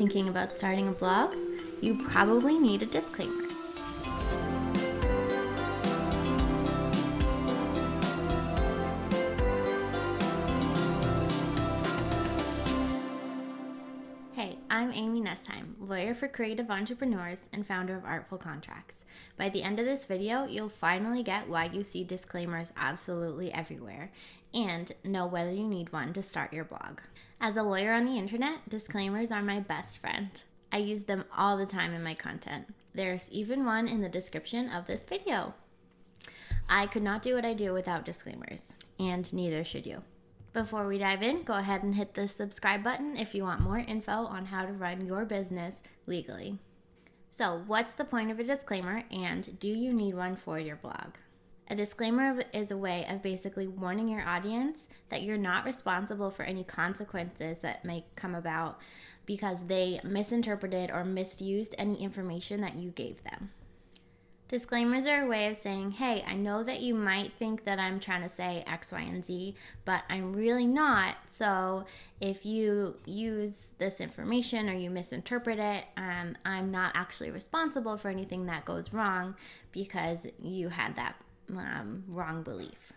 Thinking about starting a blog? You probably need a disclaimer. Hey, I'm Amy Nestheim, lawyer for creative entrepreneurs and founder of Artful Contracts. By the end of this video, you'll finally get why you see disclaimers absolutely everywhere and know whether you need one to start your blog. As a lawyer on the internet, disclaimers are my best friend. I use them all the time in my content. There's even one in the description of this video. I could not do what I do without disclaimers, and neither should you. Before we dive in, go ahead and hit the subscribe button if you want more info on how to run your business legally. So, what's the point of a disclaimer, and do you need one for your blog? A disclaimer is a way of basically warning your audience that you're not responsible for any consequences that may come about because they misinterpreted or misused any information that you gave them. Disclaimers are a way of saying, hey, I know that you might think that I'm trying to say X, Y, and Z, but I'm really not. So if you use this information or you misinterpret it, I'm not actually responsible for anything that goes wrong because you had that wrong belief.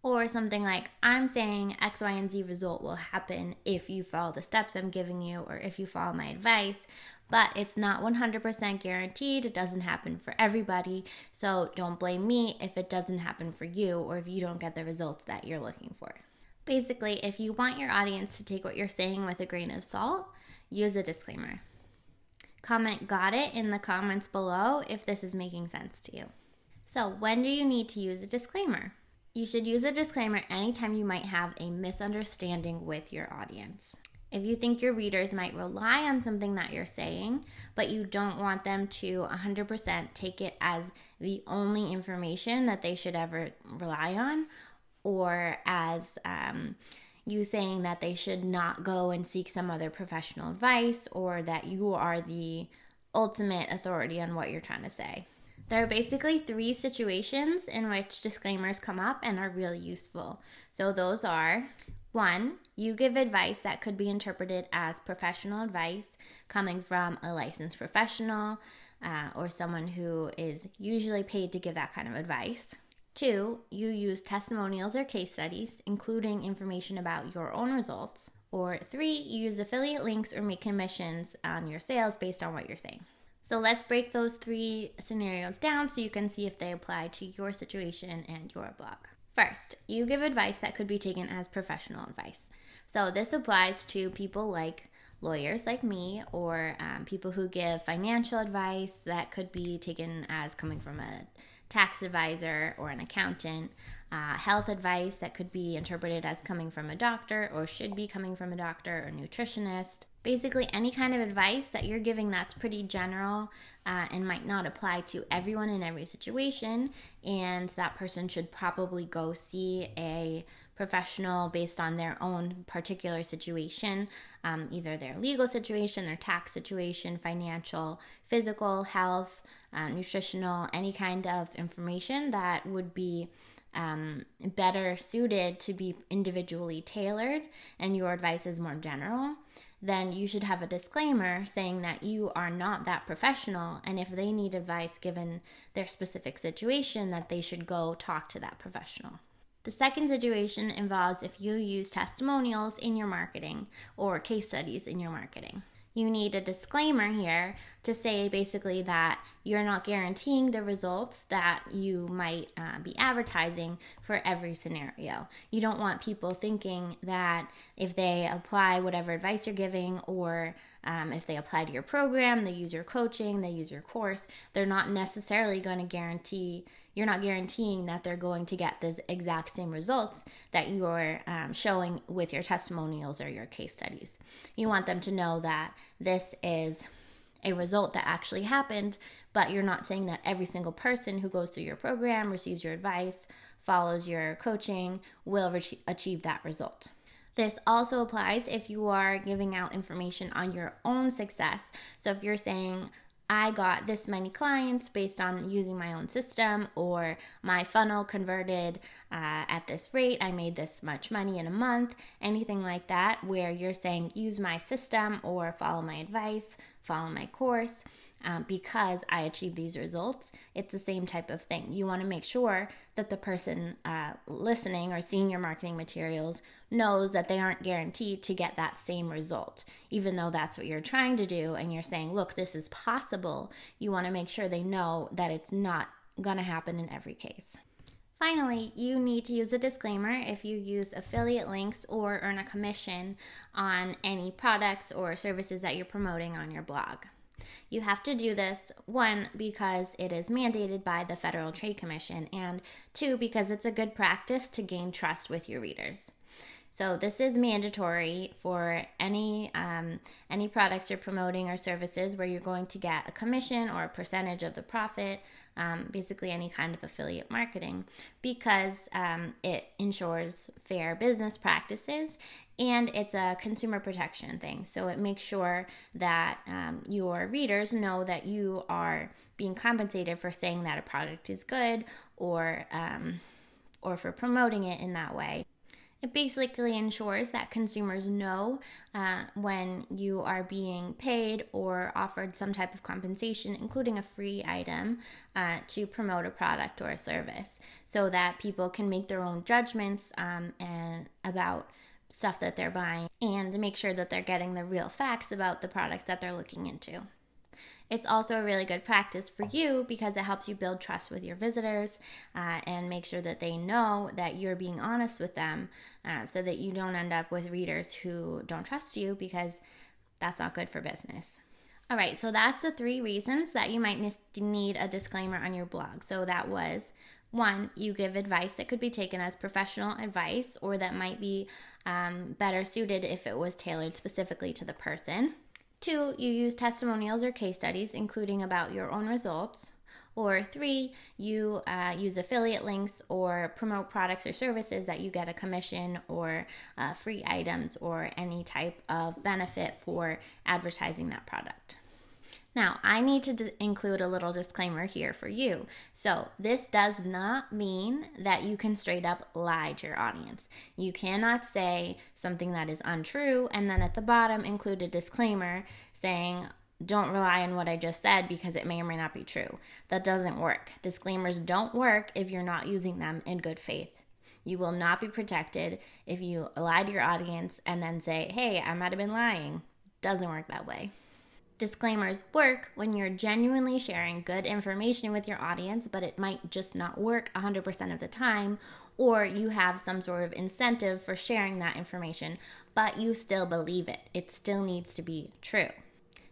Or something like, I'm saying X, Y, and Z result will happen if you follow the steps I'm giving you or if you follow my advice, but it's not 100% guaranteed. It doesn't happen for everybody, so don't blame me if it doesn't happen for you or if you don't get the results that you're looking for. Basically, if you want your audience to take what you're saying with a grain of salt, use a disclaimer. Comment "got it" in the comments below if this is making sense to you. So when do you need to use a disclaimer? You should use a disclaimer anytime you might have a misunderstanding with your audience. If you think your readers might rely on something that you're saying, but you don't want them to 100% take it as the only information that they should ever rely on, or as you saying that they should not go and seek some other professional advice, or that you are the ultimate authority on what you're trying to say. There are basically 3 situations in which disclaimers come up and are really useful. So those are: 1, you give advice that could be interpreted as professional advice coming from a licensed professional or someone who is usually paid to give that kind of advice. 2, you use testimonials or case studies, including information about your own results. Or 3, you use affiliate links or make commissions on your sales based on what you're saying. So let's break those 3 scenarios down so you can see if they apply to your situation and your blog. First, you give advice that could be taken as professional advice. So this applies to people like lawyers like me, or people who give financial advice that could be taken as coming from a tax advisor or an accountant, health advice that could be interpreted as coming from a doctor or should be coming from a doctor or nutritionist. Basically, any kind of advice that you're giving that's pretty general and might not apply to everyone in every situation, and that person should probably go see a professional based on their own particular situation, either their legal situation, their tax situation, financial, physical, health, nutritional, any kind of information that would be better suited to be individually tailored, and your advice is more general. Then you should have a disclaimer saying that you are not that professional, and if they need advice given their specific situation, that they should go talk to that professional. The second situation involves if you use testimonials in your marketing or case studies in your marketing. You need a disclaimer here to say basically that you're not guaranteeing the results that you might be advertising for every scenario. You don't want people thinking that if they apply whatever advice you're giving, or if they apply to your program, they use your coaching, they use your course, they're not necessarily going to guarantee, you're not guaranteeing that they're going to get the exact same results that you're showing with your testimonials or your case studies. You want them to know that this is a result that actually happened, but you're not saying that every single person who goes through your program, receives your advice, follows your coaching, will achieve that result. This also applies if you are giving out information on your own success. So if you're saying, I got this many clients based on using my own system, or my funnel converted at this rate, I made this much money in a month, anything like that, where you're saying use my system or follow my advice, follow my course. Because I achieved these results, it's the same type of thing. You want to make sure that the person listening or seeing your marketing materials knows that they aren't guaranteed to get that same result. Even though that's what you're trying to do and you're saying, look, this is possible, you want to make sure they know that it's not going to happen in every case. Finally, you need to use a disclaimer if you use affiliate links or earn a commission on any products or services that you're promoting on your blog. You have to do this, 1, because it is mandated by the Federal Trade Commission, and 2, because it's a good practice to gain trust with your readers. So this is mandatory for any products you're promoting or services where you're going to get a commission or a percentage of the profit, basically any kind of affiliate marketing, because it ensures fair business practices. And it's a consumer protection thing. So it makes sure that your readers know that you are being compensated for saying that a product is good or for promoting it in that way. It basically ensures that consumers know when you are being paid or offered some type of compensation, including a free item, to promote a product or a service, so that people can make their own judgments and about stuff that they're buying and make sure that they're getting the real facts about the products that they're looking into. It's also a really good practice for you because it helps you build trust with your visitors and make sure that they know that you're being honest with them so that you don't end up with readers who don't trust you, because that's not good for business. All right, so that's the 3 reasons that you might need a disclaimer on your blog. So that was 1, you give advice that could be taken as professional advice or that might be better suited if it was tailored specifically to the person. 2, you use testimonials or case studies, including about your own results. Or 3, you use affiliate links or promote products or services that you get a commission or free items or any type of benefit for advertising that product. Now, I need to include a little disclaimer here for you. So this does not mean that you can straight up lie to your audience. You cannot say something that is untrue and then at the bottom include a disclaimer saying, don't rely on what I just said because it may or may not be true. That doesn't work. Disclaimers don't work if you're not using them in good faith. You will not be protected if you lie to your audience and then say, hey, I might have been lying. Doesn't work that way. Disclaimers work when you're genuinely sharing good information with your audience, but it might just not work 100% of the time, or you have some sort of incentive for sharing that information, but you still believe it. It still needs to be true.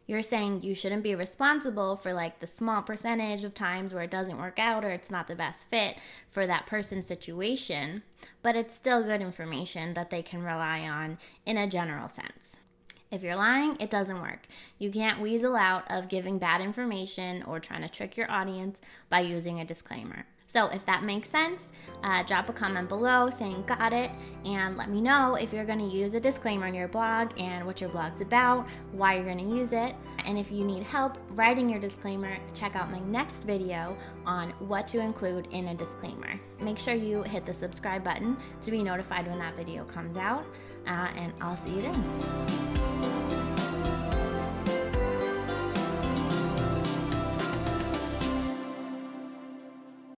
You're saying you shouldn't be responsible for like the small percentage of times where it doesn't work out or it's not the best fit for that person's situation, but it's still good information that they can rely on in a general sense. If you're lying, it doesn't work. You can't weasel out of giving bad information or trying to trick your audience by using a disclaimer. So if that makes sense, drop a comment below saying got it, and let me know if you're going to use a disclaimer on your blog and what your blog's about, why you're going to use it. And if you need help writing your disclaimer, check out my next video on what to include in a disclaimer. Make sure you hit the subscribe button to be notified when that video comes out, and I'll see you then.